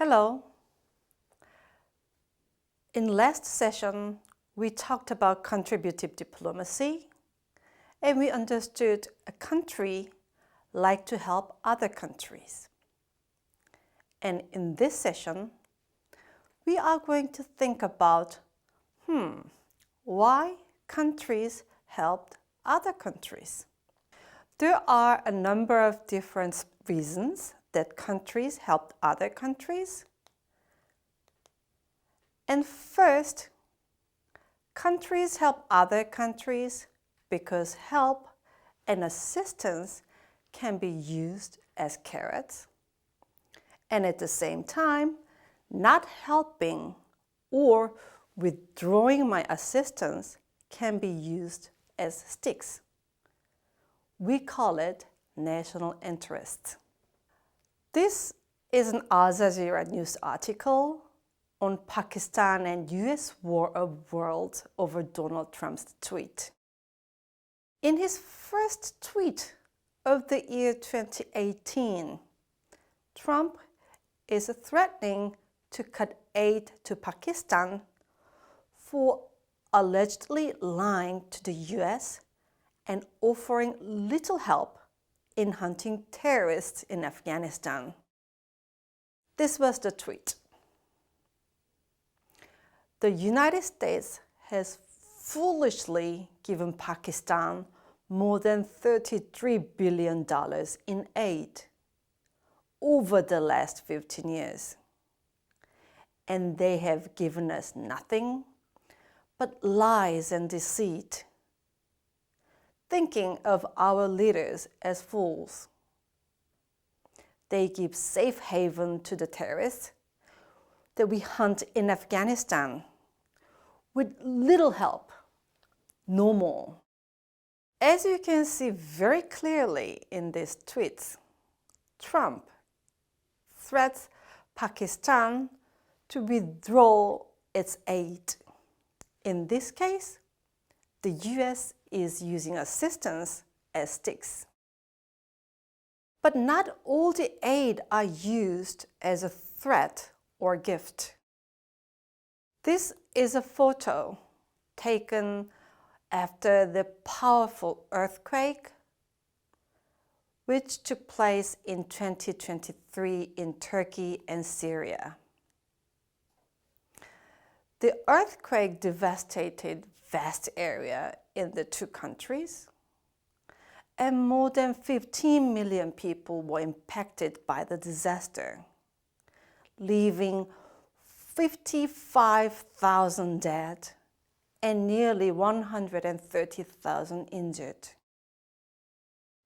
Hello. In last session, we talked about contributive diplomacy, and we understood a country like to help other countries. And in this session, we are going to think about, why countries helped other countries. There are a number of different reasons that countries helped other countries. And first, countries help other countries because help and assistance can be used as carrots. And at the same time, not helping or withdrawing my assistance can be used as sticks. We call it national interest. This is an Al Jazeera news article on Pakistan and US war of words over Donald Trump's tweet. In his first tweet of the year 2018, Trump is threatening to cut aid to Pakistan for allegedly lying to the US and offering little help in hunting terrorists in Afghanistan. This was the tweet. The United States has foolishly given Pakistan more than $33 billion in aid over the last 15 years. And they have given us nothing but lies and deceit, thinking of our leaders as fools. They give safe haven to the terrorists that we hunt in Afghanistan with little help, no more. As you can see very clearly in these tweets, Trump threats Pakistan to withdraw its aid. In this case, the US is using assistance as sticks. But not all the aid are used as a threat or gift. This is a photo taken after the powerful earthquake which took place in 2023 in Turkey and Syria. The earthquake devastated vast area in the two countries, and more than 15 million people were impacted by the disaster, leaving 55,000 dead and nearly 130,000 injured.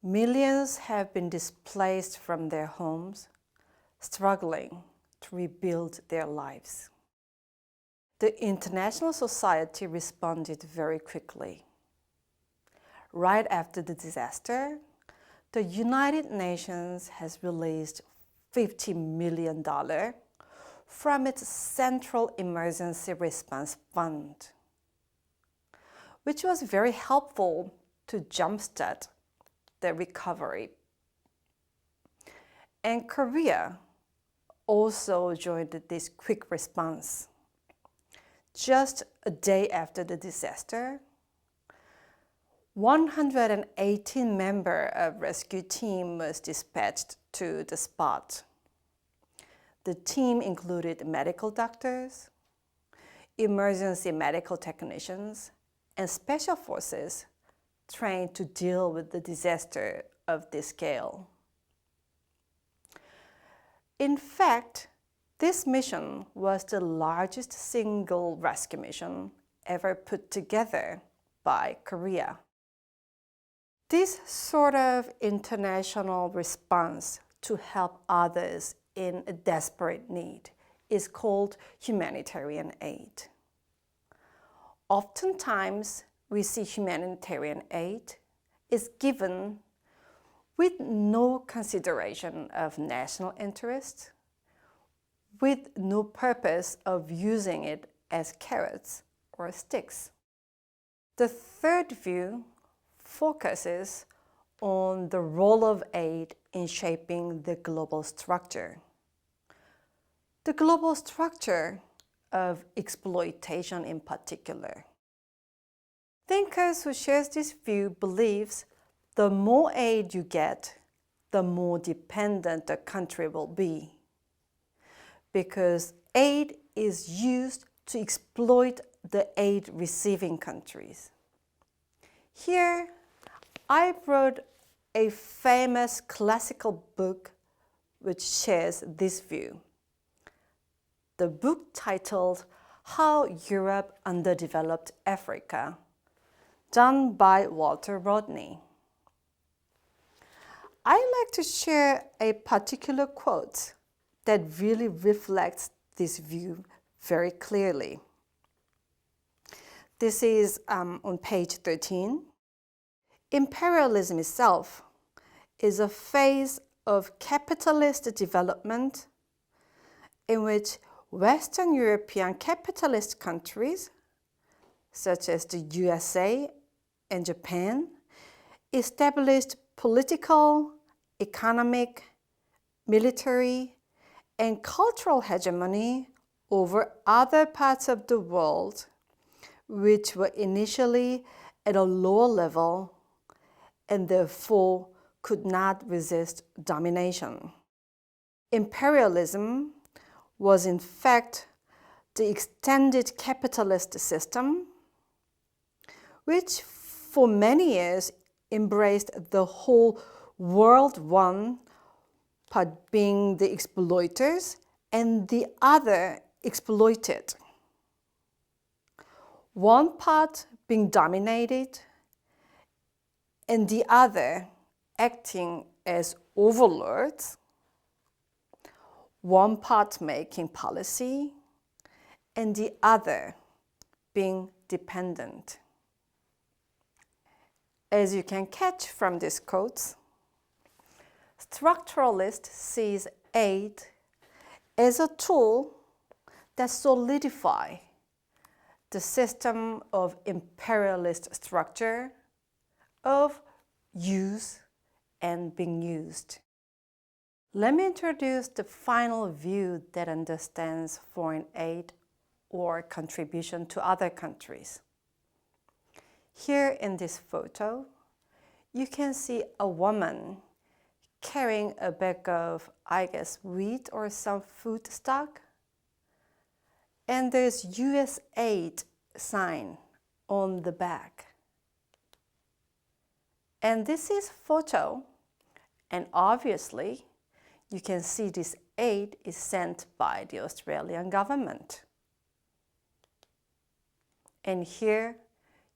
Millions have been displaced from their homes, struggling to rebuild their lives. The international society responded very quickly. Right after the disaster, the United Nations has released $50 million from its Central Emergency Response Fund, which was very helpful to jumpstart the recovery. And Korea also joined this quick response. Just a day after the disaster, 118 members of rescue team was dispatched to the spot. The team included medical doctors, emergency medical technicians, and special forces trained to deal with the disaster of this scale. In fact, this mission was the largest single rescue mission ever put together by Korea. This sort of international response to help others in a desperate need is called humanitarian aid. Oftentimes, we see humanitarian aid is given with no consideration of national interest, with no purpose of using it as carrots or sticks. The third view focuses on the role of aid in shaping the global structure. the global structure of exploitation in particular. Thinkers who share this view believes the more aid you get, the more dependent the country will be, because aid is used to exploit the aid-receiving countries. Here, I brought a famous classical book which shares this view. The book titled How Europe Underdeveloped Africa, done by Walter Rodney. I like to share a particular quote that really reflects this view very clearly. This is on page 13. Imperialism itself is a phase of capitalist development in which Western European capitalist countries, such as the USA and Japan, established political, economic, military, and cultural hegemony over other parts of the world, which were initially at a lower level and therefore could not resist domination. Imperialism was in fact the extended capitalist system, which for many years embraced the whole world, one part being the exploiters and the other exploited. One part being dominated and the other acting as overlords, one part making policy and the other being dependent. As you can catch from these quotes, structuralist sees aid as a tool that solidifies the system of imperialist structure of use and being used. Let me introduce the final view that understands foreign aid or contribution to other countries. Here in this photo, you can see a woman carrying a bag of, I guess, wheat or some food stock. And there's US aid sign on the bag. And this is photo, and obviously you can see this aid is sent by the Australian government. And here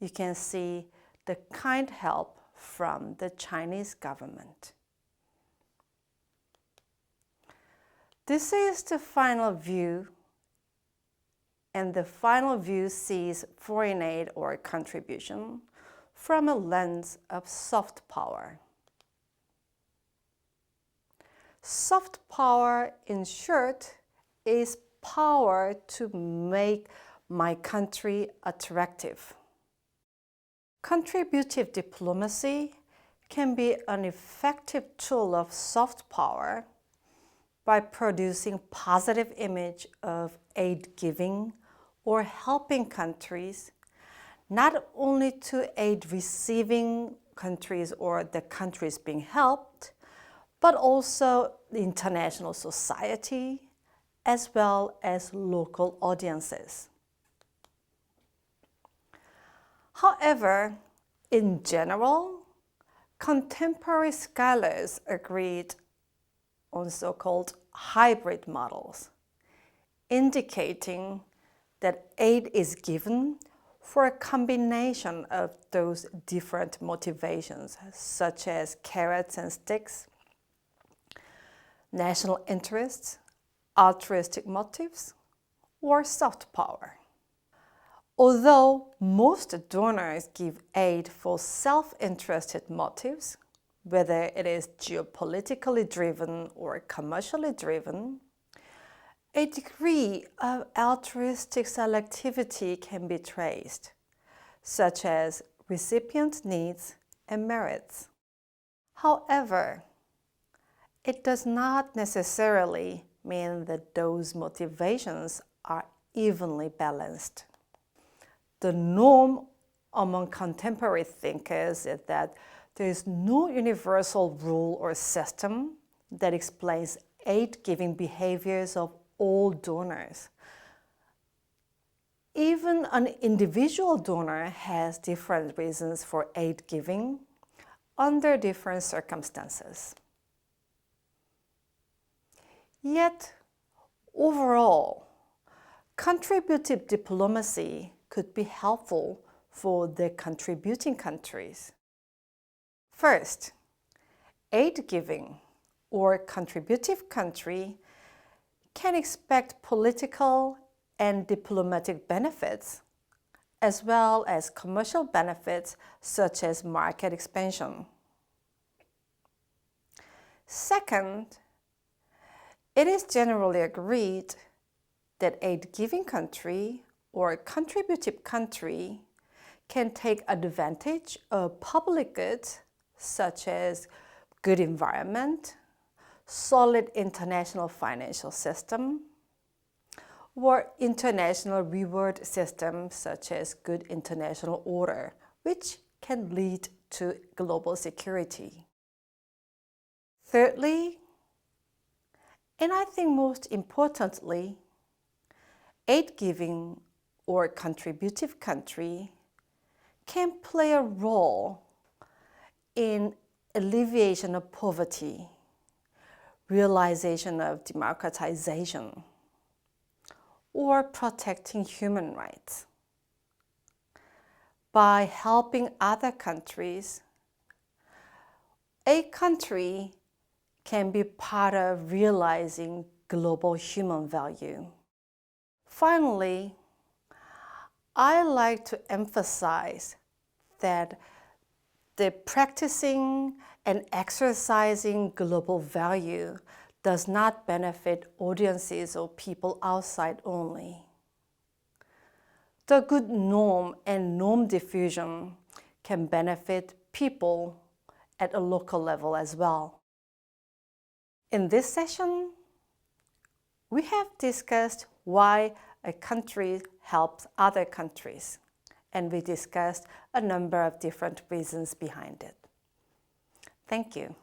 you can see the kind help from the Chinese government. This is the final view, and the final view sees foreign aid or contribution from a lens of soft power. Soft power, in short, is power to make my country attractive. Contributive diplomacy can be an effective tool of soft power by producing positive image of aid giving or helping countries, not only to aid receiving countries or the countries being helped, but also the international society as well as local audiences. However, in general, contemporary scholars agreed on so-called hybrid models, indicating that aid is given for a combination of those different motivations, such as carrots and sticks, national interests, altruistic motives, or soft power. Although most donors give aid for self-interested motives, whether it is geopolitically driven or commercially driven, a degree of altruistic selectivity can be traced, such as recipient needs and merits. However, it does not necessarily mean that those motivations are evenly balanced. The norm among contemporary thinkers is that there is no universal rule or system that explains aid-giving behaviors of all donors. Even an individual donor has different reasons for aid giving under different circumstances. Yet, overall, contributive diplomacy could be helpful for the contributing countries. First, aid giving or contributive country can expect political and diplomatic benefits, as well as commercial benefits such as market expansion. Second, it is generally agreed that aid-giving country or contributive country can take advantage of public goods such as good environment, solid international financial system, or international reward systems such as good international order, which can lead to global security. Thirdly, and I think most importantly, aid-giving or contributive country can play a role in alleviation of poverty, realization of democratization, or protecting human rights. By helping other countries, a country can be part of realizing global human value. Finally, I like to emphasize that the practicing and exercising global value does not benefit audiences or people outside only. The good norm and norm diffusion can benefit people at a local level as well. In this session, we have discussed why a country helps other countries, and we discussed a number of different reasons behind it. Thank you.